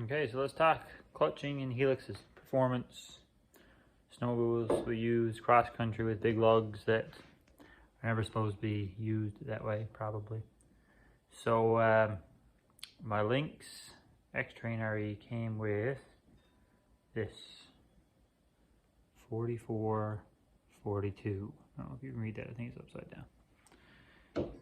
Okay, so let's talk clutching and helixes. Performance. Snowmobiles we use cross country with big lugs that are never supposed to be used that way, probably. So my Lynx Xterrain RE came with this 44, 42. I don't know if you can read that, I think it's upside down.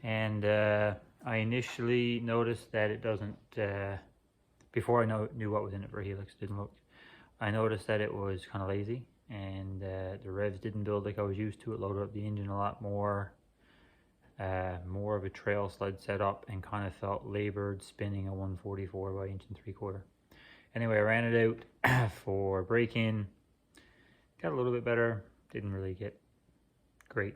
And I initially noticed that it doesn't, before I knew what was in it for a helix, didn't look. I noticed that it was kind of lazy, and the revs didn't build like I was used to. It loaded up the engine a lot more, more of a trail sled setup, and kind of felt labored spinning a 144 by 1 3/4. Anyway, I ran it out for break-in, got a little bit better, didn't really get great.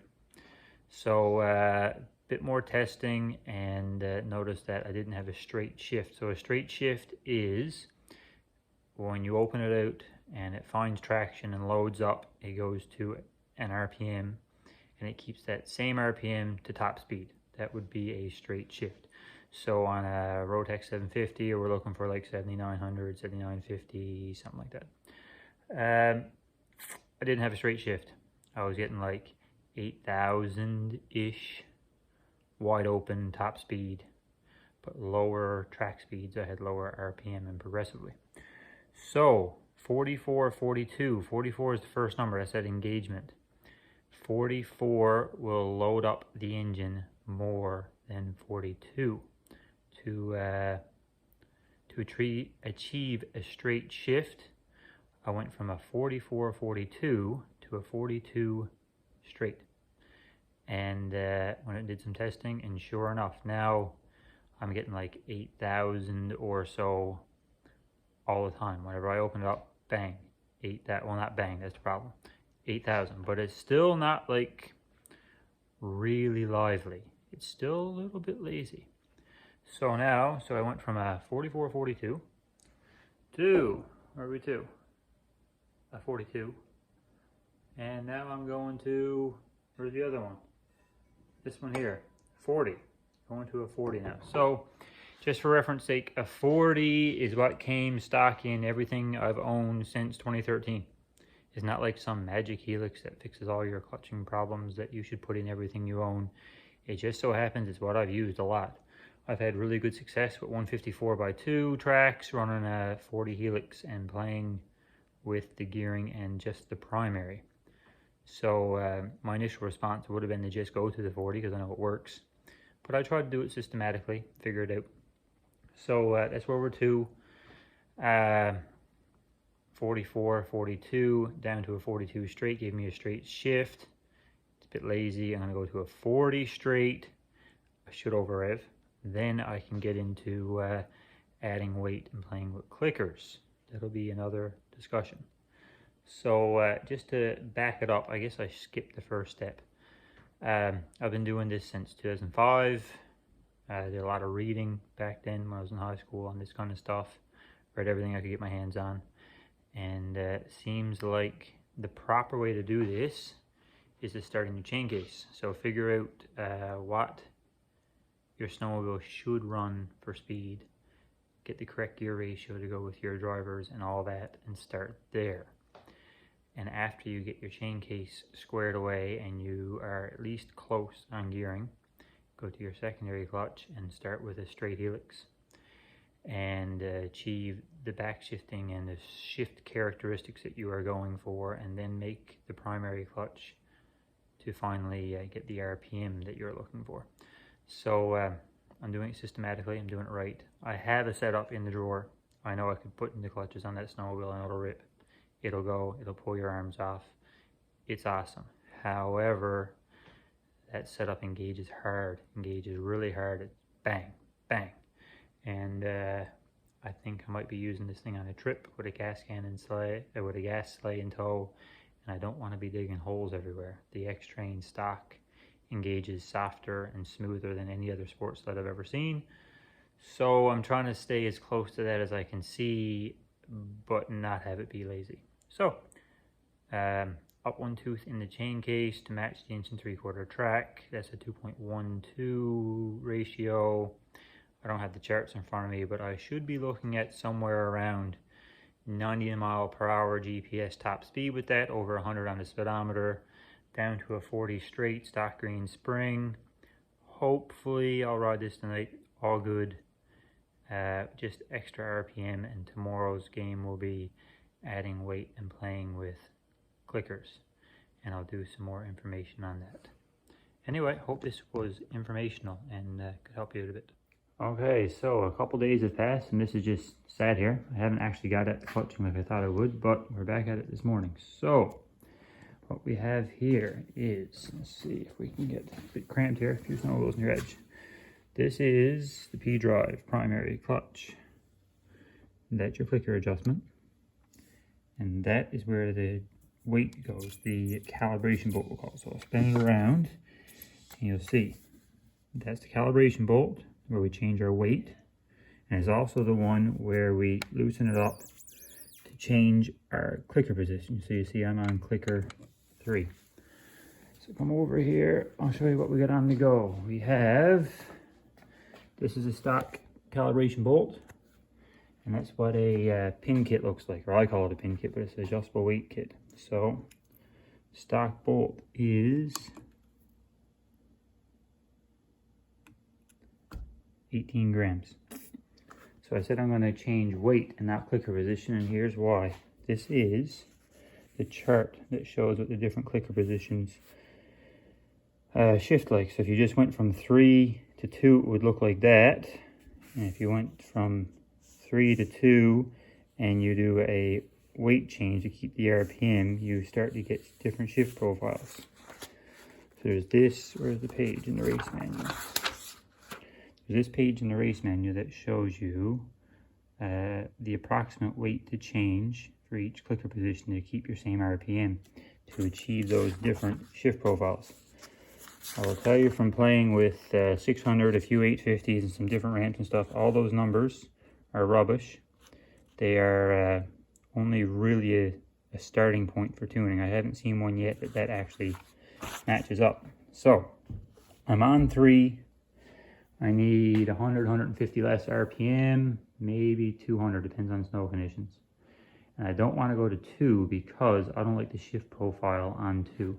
So bit more testing, and noticed that I didn't have a straight shift. So a straight shift is when you open it out and it finds traction and loads up, it goes to an RPM and it keeps that same RPM to top speed. That would be a straight shift. So on a Rotex 750, we're looking for like 7900, 7950, something like that. I didn't have a straight shift. I was getting like 8,000-ish wide open top speed, but lower track speeds. I had lower RPM and progressively. So 44, 42. 44 is the first number. That's that engagement. 44 will load up the engine more than 42 to achieve a straight shift. I went from a 44, 42 to a 42 straight. And when it did some testing, and sure enough, now I'm getting like 8,000 or so all the time. Whenever I open it up, bang, well, not bang, that's the problem, 8,000. But it's still not like really lively. It's still a little bit lazy. So I went from a 44, 42 to, where are we to? A 42. And now I'm going to, where's the other one? This one here, 40. Going to a 40 now. So just for reference sake, a 40 is what came stock in everything I've owned since 2013. It's not like some magic helix that fixes all your clutching problems that you should put in everything you own. It just so happens it's what I've used a lot. I've had really good success with 154x2 tracks, running a 40 helix and playing with the gearing and just the primary. So my initial response would have been to just go to the 40 because I know it works. But I tried to do it systematically, figure it out. So that's where we're to. 44, 42, down to a 42 straight, gave me a straight shift. It's a bit lazy. I'm going to go to a 40 straight. I should over rev. Then I can get into adding weight and playing with clickers. That'll be another discussion. So just to back it up, I guess I skipped the first step. I've been doing this since 2005. I did a lot of reading back then when I was in high school on this kind of stuff. Read everything I could get my hands on. And it seems like the proper way to do this is to start in your chain case. So figure out what your snowmobile should run for speed. Get the correct gear ratio to go with your drivers and all that, and start there. And after you get your chain case squared away and you are at least close on gearing, go to your secondary clutch and start with a straight helix and achieve the back shifting and the shift characteristics that you are going for, and then make the primary clutch to finally get the RPM that you're looking for. So I'm doing it systematically, I'm doing it right. I have a setup in the drawer. I know I could put in the clutches on that snowmobile and it'll rip. It'll go, it'll pull your arms off. It's awesome. However, that setup engages hard, engages really hard. It's bang, bang. And I think I might be using this thing on a trip with a gas can and sleigh, with a gas sleigh in tow, and I don't want to be digging holes everywhere. The Xterrain stock engages softer and smoother than any other sports sled I've ever seen. So I'm trying to stay as close to that as I can see, but not have it be lazy. So up one tooth in the chain case to match the 1 3/4 track. That's a 2.12 ratio. I don't have the charts in front of me, but I should be looking at somewhere around 90 mile per hour GPS top speed with that, over 100 on the speedometer, down to a 40 straight stock green spring. Hopefully I'll ride this tonight, all good. Just extra RPM, and tomorrow's game will be adding weight and playing with clickers, and I'll do some more information on that. Anyway, hope this was informational and could help you out a bit. Okay, so a couple days have passed and this is just sat here. I haven't actually got at the clutching like I thought I would, but we're back at it this morning. So what we have here is, let's see if we can get a bit cramped here, if there's no holes in your edge. This is the P drive primary clutch. That's your clicker adjustment. And that is where the weight goes, the calibration bolt we'll call it. So I'll spin it around and you'll see that's the calibration bolt where we change our weight. And it's also the one where we loosen it up to change our clicker position. So you see I'm on clicker 3. So come over here, I'll show you what we got on the go. We have, this is a stock calibration bolt, and that's what a pin kit looks like, or I call it a pin kit, but it's an adjustable weight kit. So stock bolt is 18 grams. So I said I'm going to change weight and not clicker position, and here's why. This is the chart that shows what the different clicker positions shift like. So if you just went from 3 to 2, it would look like that. And if you went from 3 to 2 and you do a weight change to keep the RPM, you start to get different shift profiles. So there's this, where's the page in the race manual? There's this page in the race manual that shows you the approximate weight to change for each clicker position to keep your same RPM to achieve those different shift profiles. I will tell you from playing with 600, a few 850s, and some different ramps and stuff, all those numbers are rubbish. They are only really a starting point for tuning. I haven't seen one yet that actually matches up. So I'm on 3. I need 100, 150 less RPM, maybe 200, depends on snow conditions. And I don't want to go to 2 because I don't like the shift profile on 2.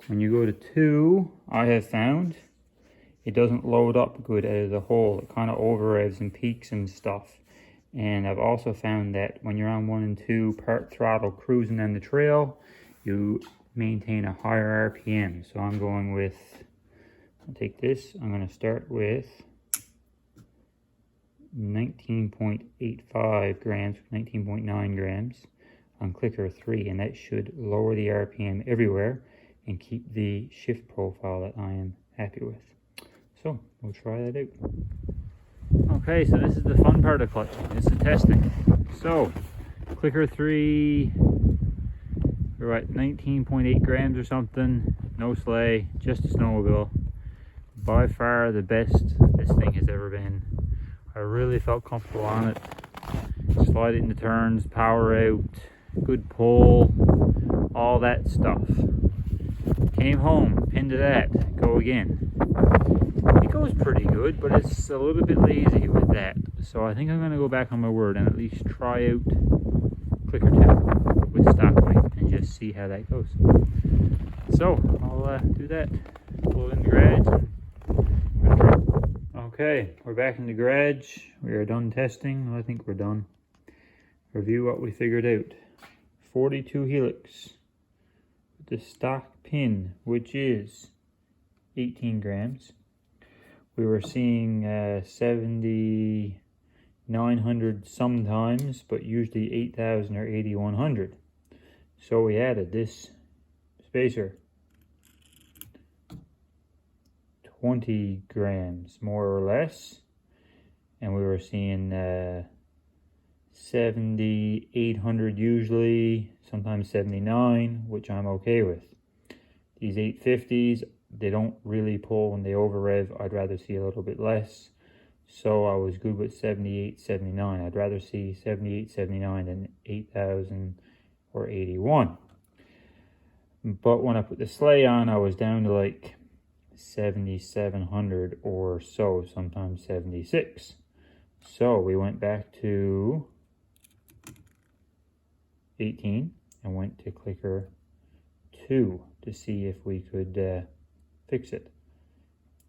When you go to 2, I have found it doesn't load up good out of the hole. It kind of over revs and peaks and stuff. And I've also found that when you're on 1 and 2 part throttle cruising on the trail, you maintain a higher RPM. So I'm going with, I'll take this, I'm going to start with 19.85 grams, 19.9 grams on clicker 3, and that should lower the RPM everywhere and keep the shift profile that I am happy with. So we'll try that out. Okay, so this is the fun part of clutching. This is testing. So clicker 3, we're at 19.8 grams or something. No sleigh, just a snowmobile. By far the best this thing has ever been. I really felt comfortable on it. Slide it into turns, power out, good pull, all that stuff. Came home, pinned to that, go again. It goes pretty good, but it's a little bit lazy with that. So I think I'm going to go back on my word and at least try out clicker 2 with stock weight and just see how that goes. So I'll do that, pull it in the garage. Okay, we're back in the garage. We are done testing. I think we're done. Review what we figured out. 42 helix with the stock pin, which is 18 grams. We were seeing 7,900 sometimes, but usually 8,000 or 8,100. So we added this spacer. 20 grams more or less, and we were seeing 7,800 usually, sometimes 79, which I'm okay with. These 850s, they don't really pull when they over rev. I'd rather see a little bit less, so I was good with 78, 79. I'd rather see 78, 79 than 8,000 or 81. But when I put the sleigh on, I was down to like 7,700 or so, sometimes 76. So we went back to 18 and went to clicker 2 to see if we could fix it.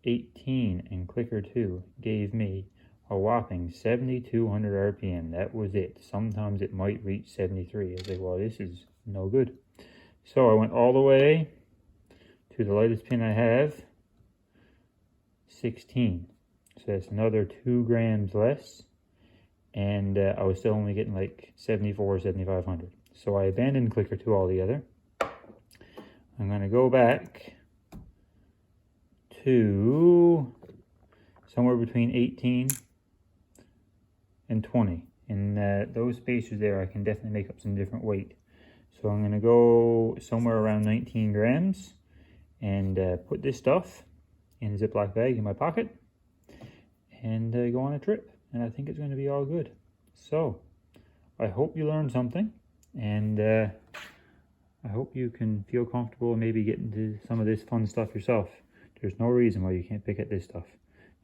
18 and clicker 2 gave me a whopping 7,200 RPM. That was it. Sometimes it might reach 73. I was like, well, this is no good. So I went all the way to the lightest pin I have, 16. So that's another 2 grams less. And I was still only getting like 74, 7,500. So I abandoned clicker 2 altogether. I'm going to go back to somewhere between 18 and 20. In those spaces there, I can definitely make up some different weight. So I'm going to go somewhere around 19 grams and put this stuff in a Ziploc bag in my pocket and go on a trip. And I think it's going to be all good. So I hope you learned something, and I hope you can feel comfortable and maybe get into some of this fun stuff yourself. There's no reason why you can't pick at this stuff.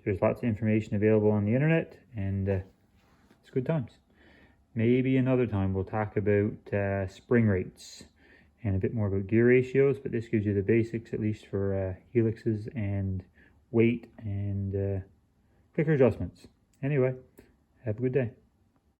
There's lots of information available on the internet, and it's good times. Maybe another time we'll talk about spring rates and a bit more about gear ratios, but this gives you the basics, at least for helixes and weight and clicker adjustments. Anyway, have a good day.